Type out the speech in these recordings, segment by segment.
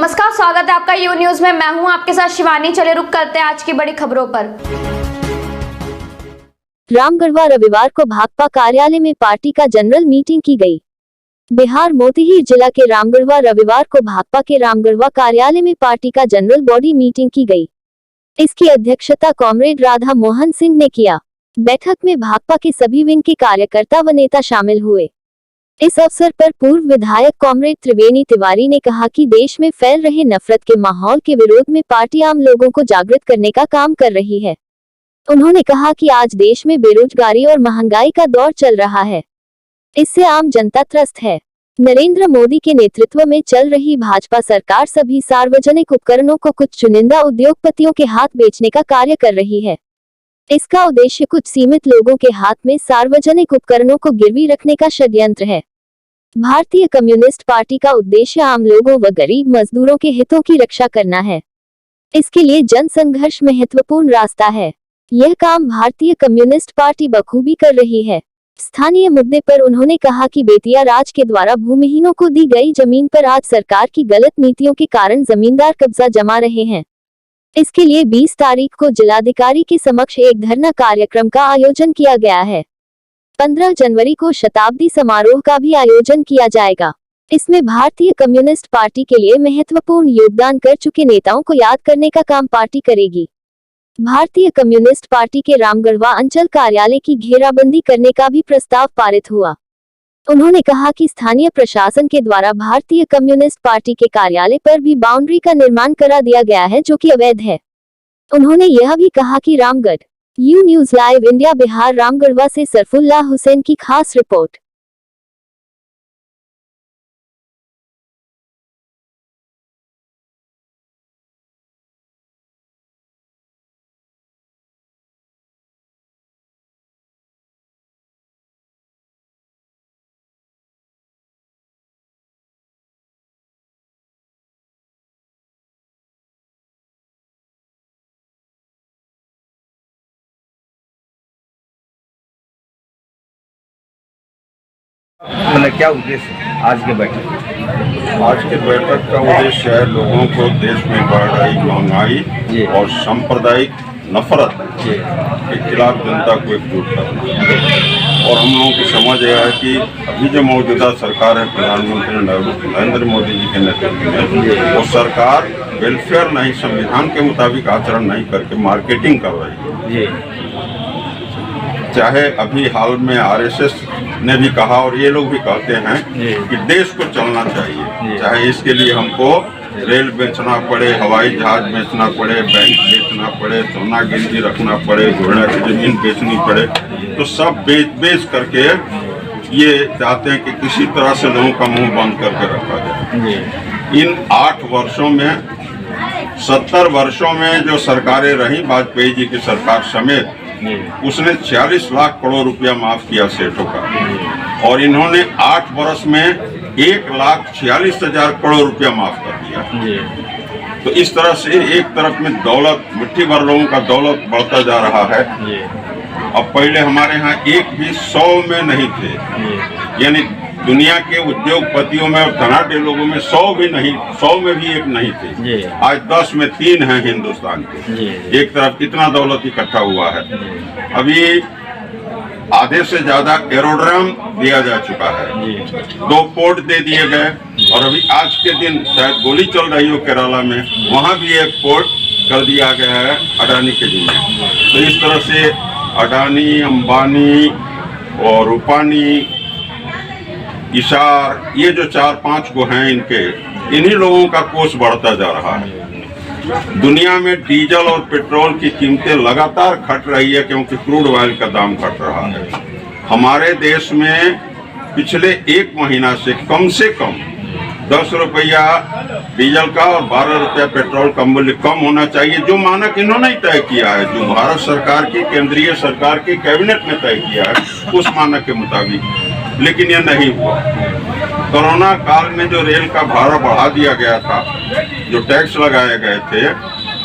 नमस्कार, स्वागत है आपका यू न्यूज में। मैं हूं आपके साथ शिवानी। चले रुक करते हैं आज की बड़ी खबरों पर। रामगढ़वा रविवार को भाकपा कार्यालय में पार्टी का जनरल मीटिंग की गई। बिहार मोतीहीर जिला के रामगढ़वा रविवार को भाकपा के रामगढ़वा कार्यालय में पार्टी का जनरल बॉडी मीटिंग की गई। इसकी अध्यक्षता कॉमरेड राधा मोहन सिंह ने किया। बैठक में भाकपा के सभी विंग के कार्यकर्ता व नेता शामिल हुए। इस अवसर पर पूर्व विधायक कॉमरेड त्रिवेणी तिवारी ने कहा कि देश में फैल रहे नफरत के माहौल के विरोध में पार्टी आम लोगों को जागृत करने का काम कर रही है। उन्होंने कहा कि आज देश में बेरोजगारी और महंगाई का दौर चल रहा है, इससे आम जनता त्रस्त है। नरेंद्र मोदी के नेतृत्व में चल रही भाजपा सरकार सभी सार्वजनिक उपकरणों को कुछ चुनिंदा उद्योगपतियों के हाथ बेचने का कार्य कर रही है। इसका उद्देश्य कुछ सीमित लोगों के हाथ में सार्वजनिक उपकरणों को गिरवी रखने का षड्यंत्र है। भारतीय कम्युनिस्ट पार्टी का उद्देश्य आम लोगों व गरीब मजदूरों के हितों की रक्षा करना है। इसके लिए जन संघर्ष महत्वपूर्ण रास्ता है। यह काम भारतीय कम्युनिस्ट पार्टी बखूबी कर रही है। स्थानीय मुद्दे पर उन्होंने कहा कि बेतिया राज के द्वारा भूमिहीनों को दी गई जमीन पर आज सरकार की गलत नीतियों के कारण जमींदार कब्जा जमा रहे हैं। इसके लिए 20 तारीख को जिलाधिकारी के समक्ष एक धरना कार्यक्रम का आयोजन किया गया है। 15 जनवरी को शताब्दी समारोह का भी आयोजन किया जाएगा। इसमें भारतीय कम्युनिस्ट पार्टी के लिए महत्वपूर्ण योगदान कर चुके नेताओं को याद करने का काम पार्टी करेगी। भारतीय कम्युनिस्ट पार्टी के रामगढ़वा अंचल कार्यालय की घेराबंदी करने का भी प्रस्ताव पारित हुआ। उन्होंने कहा कि स्थानीय प्रशासन के द्वारा भारतीय कम्युनिस्ट पार्टी के कार्यालय पर भी बाउंड्री का निर्माण करा दिया गया है, जो कि अवैध है। उन्होंने यह भी कहा कि Ramgarh you news live India Bihar Ramgarhwa से सरफुल्लाह हुसैन की खास रिपोर्ट। मतलब क्या उद्देश्य है आज के बैठक? आज के बैठक का उद्देश्य है लोगों को देश में बढ़ रही महंगाई और सांप्रदायिक नफरत के खिलाफ जनता को एकजुट करना। और हम लोगों की समझ यह है कि अभी जो मौजूदा सरकार है प्रधानमंत्री नरेंद्र मोदी जी के नेतृत्व में, वो सरकार वेलफेयर नहीं, संविधान के मुताबिक आचरण नहीं करके मार्केटिंग कर रही है। चाहे अभी हाल में आरएसएस ने भी कहा और ये लोग भी कहते हैं कि देश को चलना चाहिए, चाहे इसके लिए हमको रेल बेचना पड़े, हवाई जहाज बेचना पड़े, बैंक बेचना पड़े, सोना गिरवी रखना पड़े, घोड़ा की जमीन बेचनी पड़े, तो सब बेच करके ये चाहते हैं कि किसी तरह से लोगों का मुंह बंद करके रखा जाए। इन 8 वर्षों में 70 वर्षों में जो सरकारें रही वाजपेयी जी की सरकार समेत, उसने 40 लाख करोड़ रुपया माफ किया सेठों का, और इन्होंने 8 वर्ष में 1,46,000 करोड़ रुपया माफ कर दिया। तो इस तरह से एक तरफ में दौलत, मुट्ठी भर लोगों का दौलत बढ़ता जा रहा है। अब पहले हमारे यहाँ एक भी 100 में नहीं थे, यानी दुनिया के उद्योगपतियों में और धनाढ्य लोगों में 100 भी नहीं, 100 में भी एक नहीं थे। आज 10 में 3 हैं हिंदुस्तान के। एक तरफ कितना दौलत इकट्ठा हुआ है। अभी आधे से ज्यादा एरोड्रम दिया जा चुका है, 2 पोर्ट दे दिए गए, और अभी आज के दिन शायद गोली चल रही हो केरला में, वहाँ भी एक पोर्ट कर दिया गया है अडानी के जिम्मे। तो इस तरह से अडानी, अंबानी और रूपानी, इशार, ये जो 4-5 को हैं, इन्हीं लोगों का कोष बढ़ता जा रहा है। दुनिया में डीजल और पेट्रोल की कीमतें लगातार घट रही है, क्योंकि क्रूड ऑयल का दाम घट रहा है। हमारे देश में पिछले 1 महीना से कम 10 रुपया डीजल का और 12 रुपया पेट्रोल का मूल्य कम होना चाहिए, जो मानक इन्होंने ही तय किया है, जो भारत सरकार की केंद्रीय सरकार की कैबिनेट ने तय किया है उस मानक के मुताबिक, लेकिन यह नहीं हुआ। कोरोना काल में जो रेल का भाड़ा बढ़ा दिया गया था, जो टैक्स लगाए गए थे,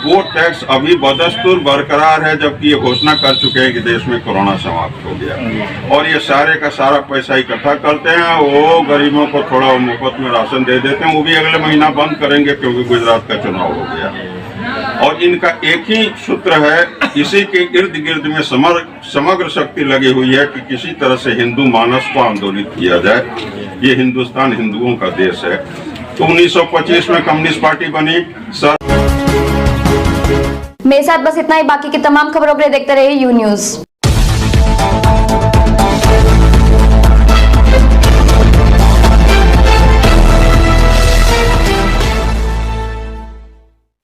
वो टैक्स अभी बदस्तूर बरकरार है, जबकि ये घोषणा कर चुके हैं कि देश में कोरोना समाप्त हो गया। और ये सारे का सारा पैसा इकट्ठा करते हैं, वो गरीबों को थोड़ा मुफ्त में राशन दे देते हैं, वो भी अगले महीना बंद करेंगे क्योंकि गुजरात का चुनाव हो गया। और इनका एक ही सूत्र है, इसी के इर्द गिर्द में समग्र शक्ति लगी हुई है कि किसी तरह से हिंदू मानस को आंदोलित किया जाए। ये हिंदुस्तान हिंदुओं का देश है। तो 1925 में कम्युनिस्ट पार्टी बनी। मेरे साथ बस इतना ही। बाकी की तमाम खबरों के लिए देखते रहिए यू न्यूज।